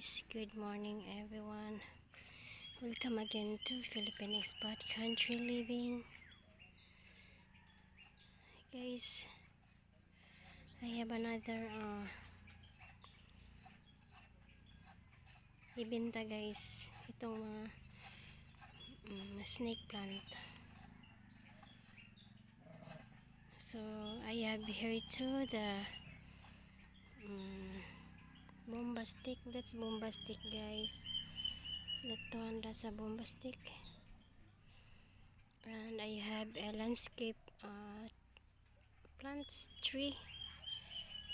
guys, good morning everyone. Welcome again to Philippine Expat Country Living. Guys, I have another ibenta guys. Itong mga snake plant. So I have here too the bombastic. That's bombastic guys. That one, that's a bombastic. And I have a landscape plants tree.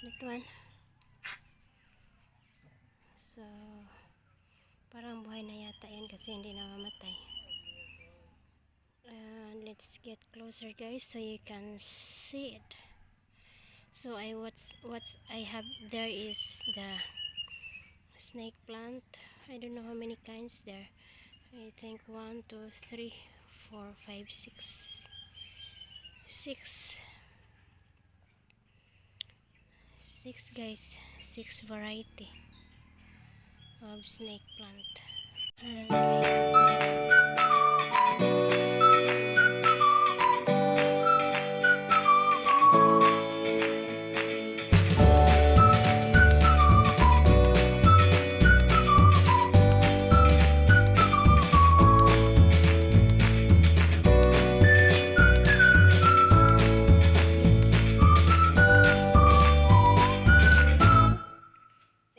That one. So parang buhay na yata yan kasi hindi namamatay. And let's get closer guys so you can see it. So what's I have there is the snake plant. I don't know how many kinds there. I think 1, 2, 3, 4, 5, 6. 6 guys. 6 variety of snake plant.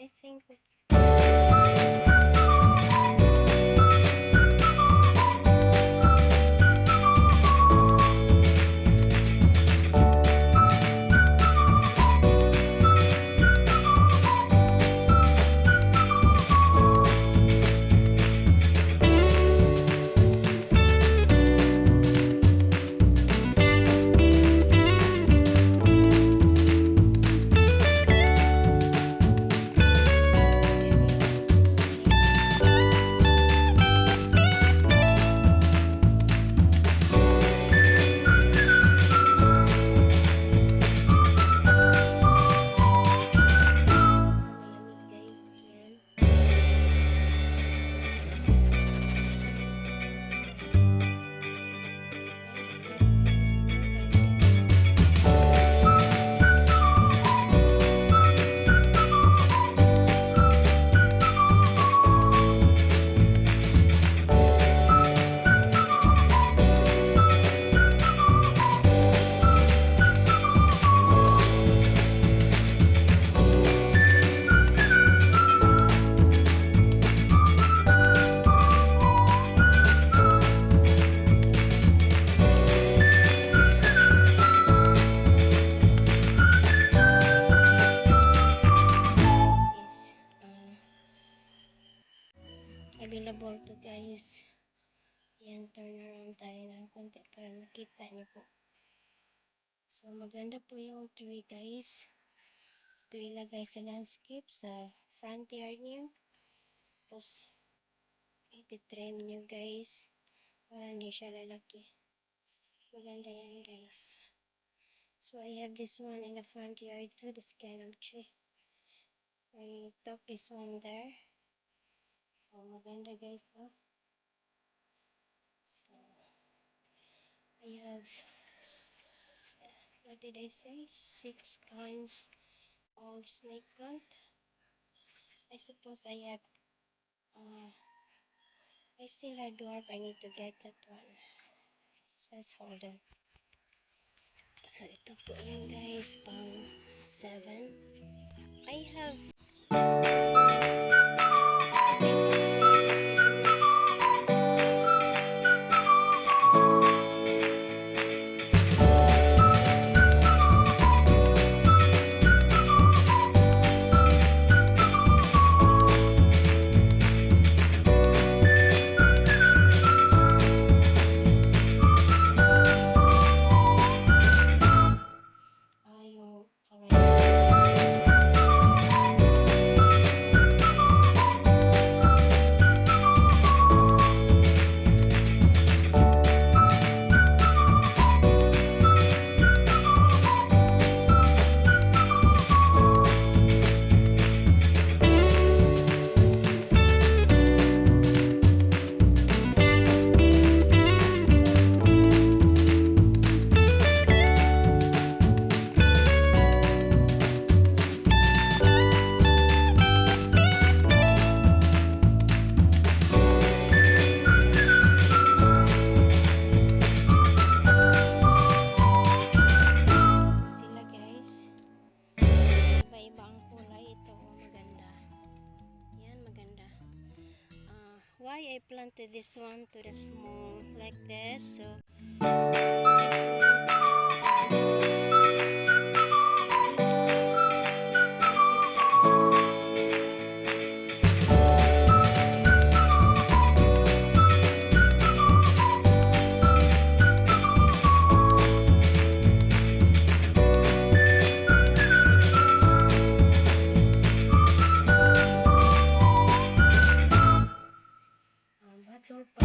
I think available to guys. Yan, turn around tayo ng konti para nakita niyo po. So maganda po yung tree guys. Ito ilagay sa landscape sa front yard niyo. Tapos iti-trim niyo guys para hindi siya lalaki. Maganda yan guys. So I have this one in the front yard too, this kind of tree. I took this one there. Oh, maganda guys, oh. So I have, what did I say? 6 kinds of snake plant. I suppose I have, I still have dwarf. I need to get that one. Just hold on. So ito po yun guys, pang 7. I have yung why I planted this one to the small like this. So batur pa.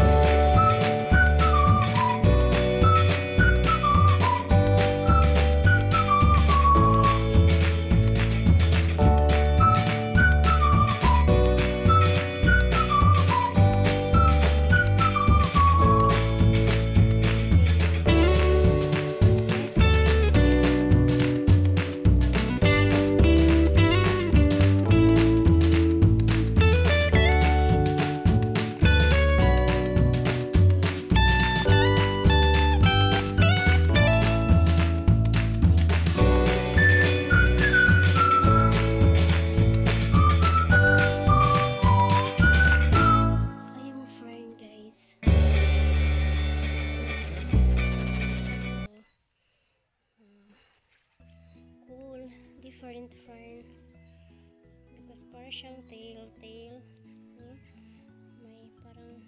Ayun friend guys. Cool, different fern because parang siyang tail may parang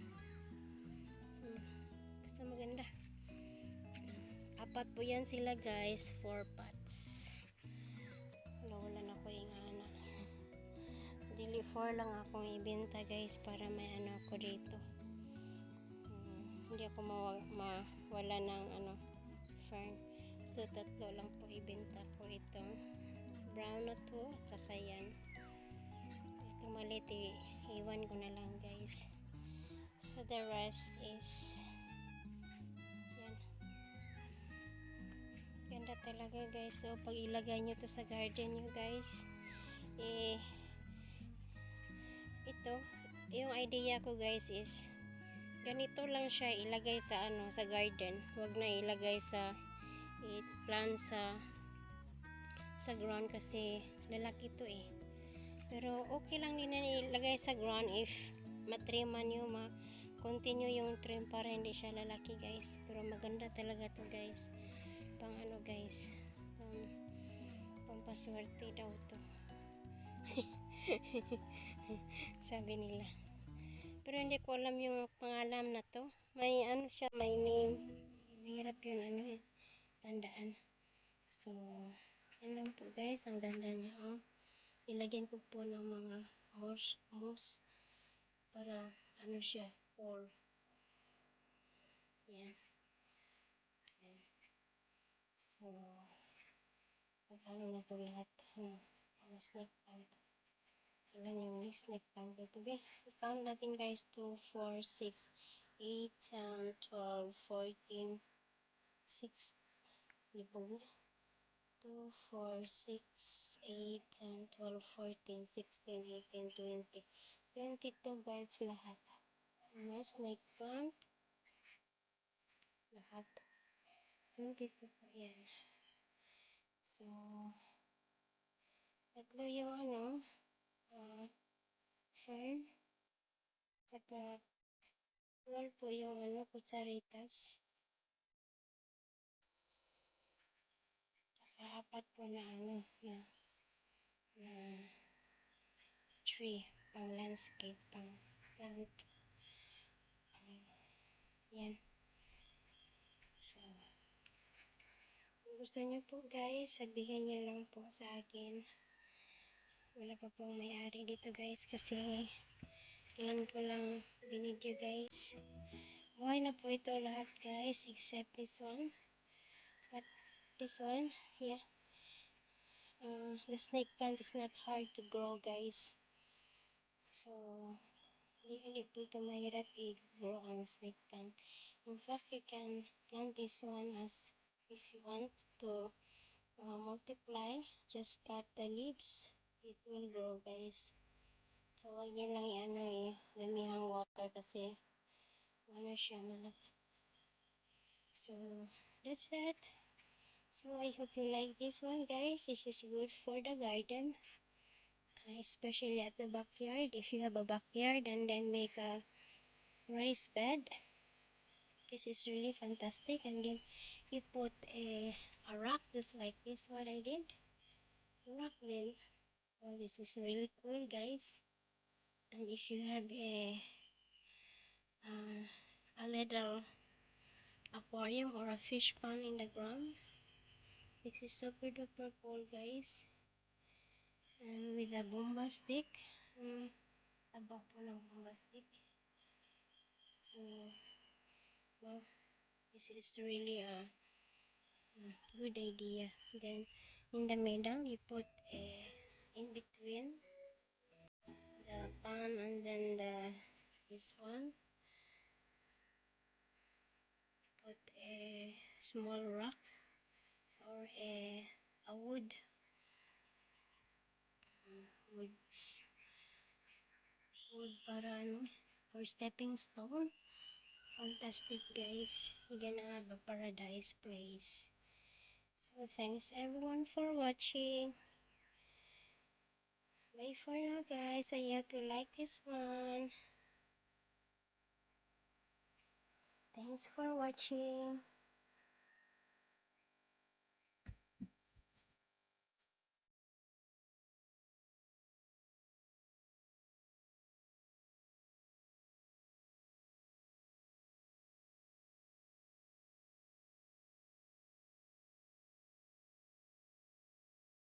basta maganda. Apat po yan sila guys, 4 pots. Wala na ko yung ana. Dili 4 lang akong ibenta guys para may ano ako dito. Hindi ako mawala ng fern. So tatlo lang po ibenta ko, itong brown na to at saka yan. Ito maliit, iwan ko na lang guys. So the rest is yan. Ganda talaga guys. So pag ilagay nyo to sa garden nyo guys, ito yung idea ko guys is ganito lang siya ilagay sa sa garden. Huwag na ilagay sa plant sa ground kasi lalaki to pero okay lang din na ilagay sa ground if matriman nyo, continue yung trim para hindi siya lalaki guys. Pero maganda talaga to guys, pang guys, pampaswerte daw to. Sabi nila, pero hindi ko alam yung pangalan na to. May siya, may name. Mahirap yun tandaan. So yan lang po guys, ang ganda niya. Ilagyan ko po ng mga moss para siya, for yan. So na to lahat. Snake plant. Ilan yung snake plant ito be? I-count natin guys, 2, 4, 6, 8, 10, 12, 14, 6, libog 2, 4, 6, 8, 10, 12, 14, 16, 18, 20. 22 guys lahat. May snake plant. Lahat. 22 po yan. So, tatlo yung fern. At 12 po yung kutsaritas. Apat po na na tree, pang landscape, pang plant. Yan. So, kung gusto nyo po guys, sabihin nyo lang po sa akin. Wala pa pong may-ari dito guys kasi yan ko lang binidyo guys. Buhay na po ito lahat guys except this one. But this one, yeah. The snake plant is not hard to grow guys. So, hindi po ito mahirap i-grow ang snake plant. In fact, you can plant this one as if you want to multiply. Just cut the leaves. It will grow guys. So, wag nyo lang lumihang water kasi siya malaki. So, that's it. So, I hope you like this one guys. This is good for the garden. Especially at the backyard. If you have a backyard and then make a raised bed. This is really fantastic. And then you put a rock just like this, what I did. Rock then. Oh, this is really cool, guys. And if you have a little aquarium or a fish pond in the ground, this is super duper cool, guys. And with a bomba stick, tabak po ng bomba stick. So, well, this is really a good idea. Then, in the middle, you put in between the pan and then this one, put a small rock or a woods wood para ano, for stepping stone. Fantastic, guys. You're gonna have a paradise place. So thanks everyone for watching. Bye for now, guys. I hope you like this one. Thanks for watching.